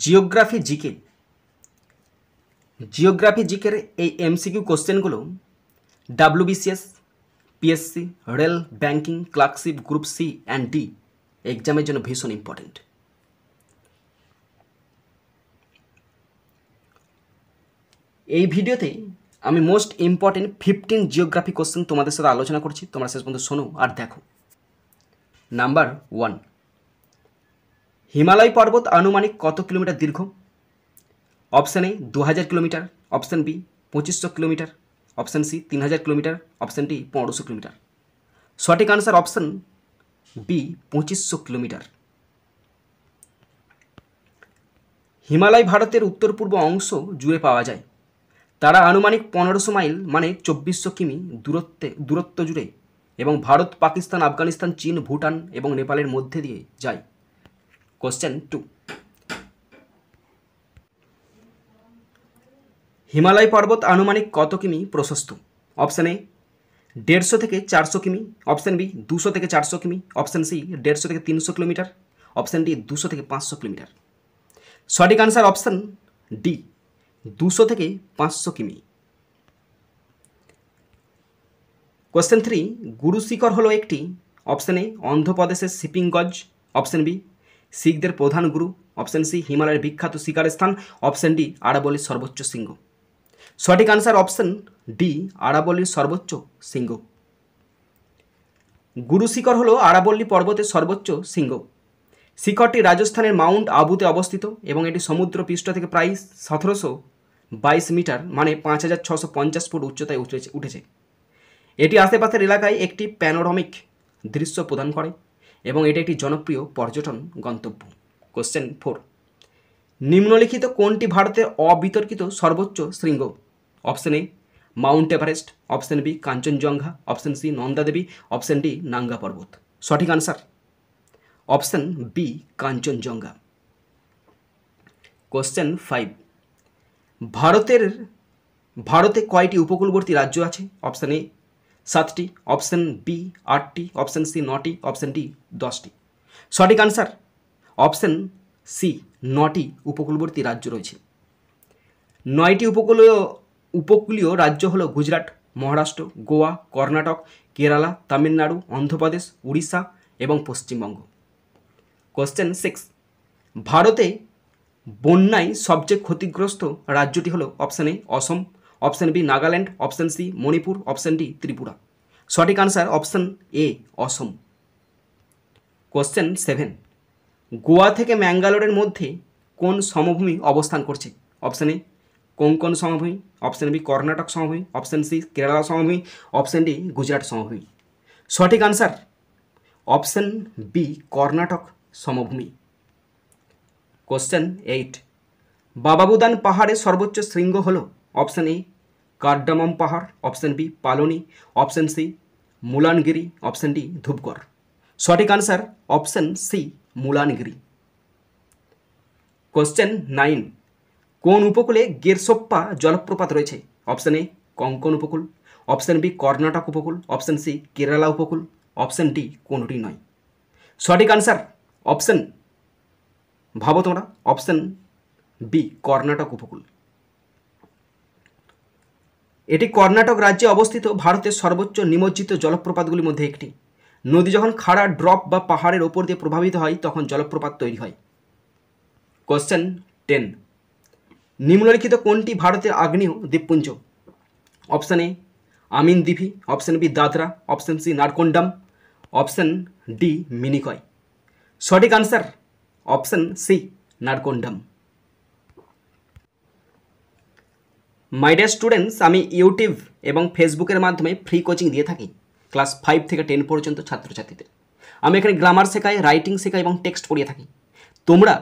Geography জিকের এই MCQ কোশ্চেনগুলো WBCS, PSC, rail, banking, clerkship, group C and D এক্সামের জন্য ভীষণ ইম্পর্টেন্ট। এই ভিডিওতে আমি মোস্ট ইম্পর্টেন্ট 15 জিওগ্রাফি কোশ্চেন তোমাদের সাথে আলোচনা করছি, তোমরা শেষ পর্যন্ত শোনো আর দেখো। নাম্বার 1, হিমালয় পর্বত আনুমানিক কত কিলোমিটার দীর্ঘ? Option A 2000 kilometre, option B 2500 kilometre, option C 3000 kilometre, option D 1500 kilometre. সঠিক answer option B 2500 kilometre. Himalaya ভারতের উত্তর পূর্ব অংশ জুড়ে পাওয়া যায়। তারা আনুমানিক 1500 মাইল মানে 2400 কিমি দূরত্ব জুড়ে এবং ভারত, পাকিস্তান, আফগানিস্তান, চীন, ভুটান এবং নেপালের মধ্যে দিয়ে যায়। কোশ্চেন 2, হিমালয় পর্বত আনুমানিক কত কিমি প্রশস্ত? অপশান এ 150 থেকে 400 কিমি, অপশান বি 200 থেকে 400 কিমি, অপশান সি 150 থেকে 300 কিলোমিটার, অপশান ডি 200 থেকে 500 কিলোমিটার। সঠিক আনসার অপশান ডি 200 থেকে 500 কিমি। কোশ্চেন 3, গুরু শিখর হলো একটি, অপশান এ অন্ধ্রপ্রদেশের শিপিংগঞ্জ, অপশান বি শিখদের প্রধান গুরু, অপশান সি হিমালয়ের বিখ্যাত শিকার স্থান, অপশান ডি আরাবল্লীর সর্বোচ্চ শৃঙ্গ। সঠিক আনসার অপশান ডি আরাবল্লীর সর্বোচ্চ শৃঙ্গ। গুরু শিখর হলো আরাবল্লী পর্বতের সর্বোচ্চ শৃঙ্গ। শিখরটি রাজস্থানের মাউন্ট আবুতে অবস্থিত এবং এটি সমুদ্র পৃষ্ঠ থেকে প্রায় 1722 মিটার মানে 5650 ফুট উচ্চতায় উঠেছে। এটি আশেপাশের এলাকায় একটি প্যানোরামিক দৃশ্য প্রদান করে এবং এটি একটি জনপ্রিয় পর্যটন গন্তব্য। কোশ্চেন 4, নিম্নলিখিত কোনটি ভারতের অবিতর্কিত সর্বোচ্চ শৃঙ্গ? Option A Mount Everest, option B Kanchenjunga, option C Nanda Devi, option D Nanga Parbat. সঠিক answer option B Kanchenjunga. Question 5, ভারতে কয়টি উপকূলবর্তী রাজ্য আছে? অপশান এ 7টি, অপশান বি 8টি, অপশান সি 9টি, অপশান ডি 10টি। সঠিক আনসার অপশান সি 9টি উপকূলবর্তী রাজ্য রয়েছে। 9টি উপকূলীয় রাজ্য হলো গুজরাট, মহারাষ্ট্র, গোয়া, কর্ণাটক, কেরালা, তামিলনাড়ু, অন্ধ্রপ্রদেশ, উড়িষ্যা এবং পশ্চিমবঙ্গ। কোশ্চেন 6, ভারতে বন্যায় সবচেয়ে ক্ষতিগ্রস্ত রাজ্যটি হলো option A Assam, option B Nagaland, option C Manipur, option D Tripura. সঠিক answer option A Assam. Question 7, Goa থেকে ম্যাঙ্গালোরের মধ্যে কোন সমভূমি অবস্থান করছে? অপশান এ কোঙ্কন সমভূমি, অপশান বি কর্ণাটক সমভূমি, অপশান সি কেরালা সমভূমি, অপশান ডি গুজরাট সমভূমি। সঠিক আনসার অপশান বি কর্ণাটক সমভূমি। কোশ্চেন 8, বাবাবুদান পাহাড়ের সর্বোচ্চ শৃঙ্গ হল? অপশান এ কার্ডামম পাহাড়, option B Palani, option C Mullayanagiri, option D Dhupgarh. সঠিক answer option C Mullayanagiri. Question 9, কোন উপকূলে গেরসোপ্পা জলপ্রপাত রয়েছে? অপশান এ কঙ্কন উপকূল, অপশান বি কর্ণাটক উপকূল, অপশান সি কেরালা উপকূল, অপশান ডি কোনটি নয়। সঠিক আনসার অপশান ভাবো তোমরা অপশান বি কর্ণাটক উপকূল। এটি কর্ণাটক রাজ্যে অবস্থিত ভারতের সর্বোচ্চ নিমজ্জিত জলপ্রপাতগুলির মধ্যে একটি। নদী যখন খাড়া ড্রপ বা পাহাড়ের ওপর দিয়ে প্রভাবিত হয় তখন জলপ্রপাত তৈরি হয়। কোশ্চেন 10, নিম্নলিখিত কোনটি ভারতের আগ্নেয় দ্বীপপুঞ্জ? Option A Amindivi, option B Dadra, option C Narcondam, option D Minicoy. সঠিক answer option C Narcondam. My dear students, আমি ইউটিউব এবং ফেসবুকের মাধ্যমে ফ্রি কোচিং দিয়ে থাকি ক্লাস 5 থেকে 10 পর্যন্ত ছাত্রছাত্রীদের। আমি এখানে গ্রামার শেখাই, রাইটিং শেখাই এবং টেক্সট পড়িয়ে থাকি। তোমরা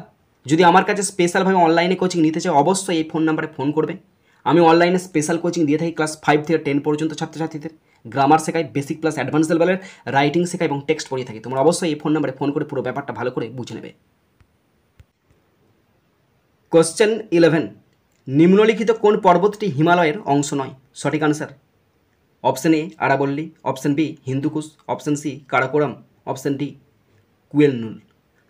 যদি আমার কাছে স্পেশালভাবে অনলাইনে কোচিং নিতে চাও অবশ্যই এই ফোন নাম্বারে ফোন করবে। আমি অনলাইনে স্পেশাল কোচিং দিয়ে থাকি ক্লাস 5 থেকে 10 পর্যন্ত ছাত্রছাত্রীদের। গ্রামার শেখাই, বেসিক প্লাস অ্যাডভান্স লেভেলের, রাইটিং শেখাই এবং টেক্সট পড়িয়ে থাকি। তোমরা অবশ্যই এই ফোন নাম্বারে ফোন করে পুরো ব্যাপারটা ভালো করে বুঝে নেবে। কোশ্চেন 11, নিম্নলিখিত কোন পর্বতটি হিমালয়ের অংশ নয়? সঠিক আনসার অপশান এ আরাবল্লী, option B Hindu Kush, option C Karakoram, option D কুয়েলনুল।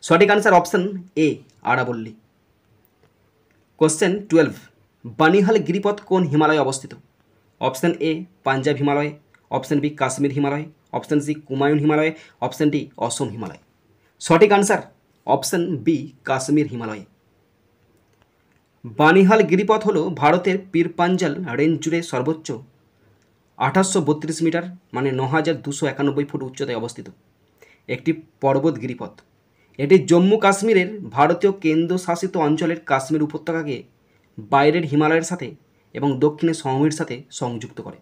সঠিক আনসার অপশান এ আরাবল্লী। কোশ্চেন 12, বানিহাল গিরিপথ কোন হিমালয়ে অবস্থিত? Option A Punjab Himalaya, option B Kashmir Himalaya, option C Kumaon Himalaya, option D Assam Himalaya. সঠিক answer option B Kashmir Himalaya. Banihal গিরিপথ হল ভারতের পীরপাঞ্জাল রেঞ্জ জুড়ে সর্বোচ্চ 2832 মিটার মানে 9291 ফুট উচ্চতায় অবস্থিত একটি পর্বত গিরিপথ। এটি জম্মু কাশ্মীরের ভারতীয় কেন্দ্রশাসিত অঞ্চলের কাশ্মীর উপত্যকাকে বাইরের হিমালয়ের সাথে এবং দক্ষিণে সমভূমির সাথে সংযুক্ত করে।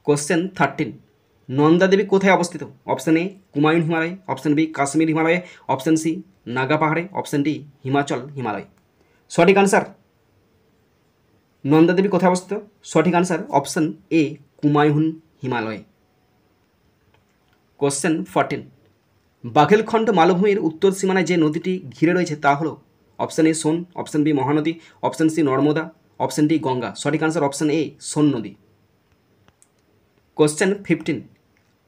কোশ্চেন 13, নন্দা দেবী কোথায় অবস্থিত? Option A Kumaon Himalaya, option B Kashmir হিমালয়ে, অপশান সি নাগা পাহাড়ে, অপশান ডি হিমাচল হিমালয়। সঠিক আনসার নন্দা দেবী কোথায় অবস্থিত? সঠিক আনসার অপশান এ কুমায়ুন হিমালয়ে। কোশ্চেন 14, বাঘেলখণ্ড মালভূমির উত্তর সীমানায় যে নদীটি ঘিরে রয়েছে তা হলো option A Son, option B Mahanadi, option C Narmada, option D Ganga. সঠিক আনসার অপশান এ সোন নদী। কোশ্চেন 15,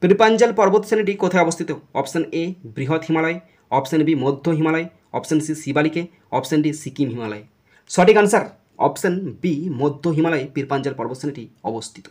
পীরপাঞ্জাল পর্বত শ্রেণীটি কোথায় অবস্থিত? অপশান এ বৃহৎ হিমালয়, অপশান বি মধ্য হিমালয়, অপশান সি শিবালিকে, অপশান ডি সিকিম হিমালয়। সঠিক আনসার অপশান বি মধ্য হিমালয়ে পীরপাঞ্জাল পর্বত শ্রেণীটি অবস্থিত।